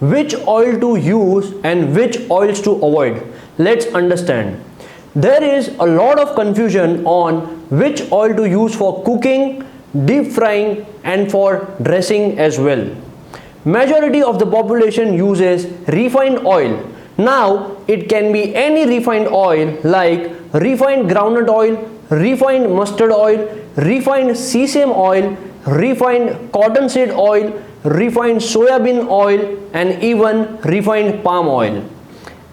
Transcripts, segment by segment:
which oil to use and which oils to avoid. Let's understand. There is a lot of confusion on which oil to use for cooking, deep frying and for dressing as well. Majority of the population uses refined oil. Now it can be any refined oil like refined groundnut oil, refined mustard oil, refined sesame oil, refined cottonseed oil, refined soyabean oil and even refined palm oil.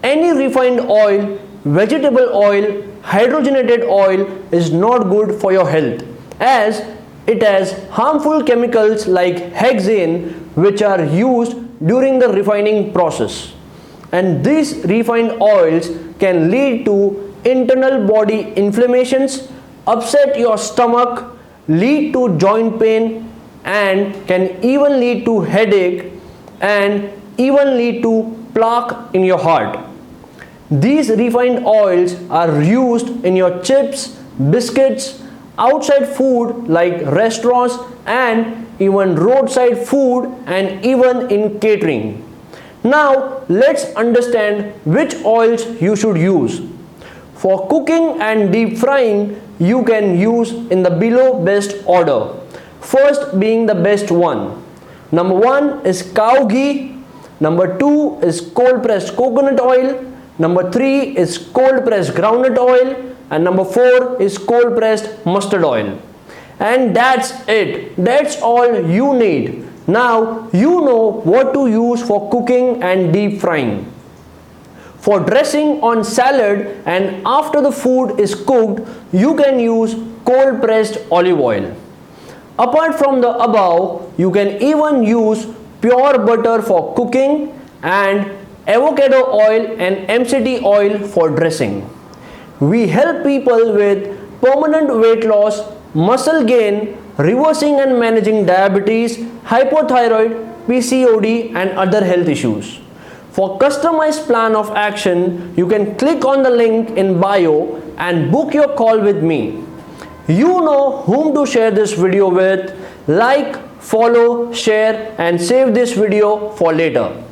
Any refined oil, vegetable oil, hydrogenated oil is not good for your health as it has harmful chemicals like hexane which are used during the refining process. And these refined oils can lead to internal body inflammations, upset your stomach, lead to joint pain and can even lead to headache and even lead to plaque in your heart. These refined oils are used in your chips, biscuits, outside food like restaurants and even roadside food and even in catering. Now let's understand which oils you should use. For cooking and deep frying, you can use in the below best order. First being the best one. Number 1 is cow ghee. Number 2 is cold pressed coconut oil. Number 3 is cold pressed groundnut oil. And number 4 is cold pressed mustard oil. And that's it. That's all you need. Now you know what to use for cooking and deep frying. For dressing on salad and after the food is cooked, you can use cold pressed olive oil. Apart from the above, you can even use pure butter for cooking and avocado oil and MCT oil for dressing. We help people with permanent weight loss, muscle gain, reversing and managing diabetes, hypothyroid, PCOD and other health issues. For customized plan of action, you can click on the link in bio and book your call with me. You know whom to share this video with. Like, follow, share and save this video for later.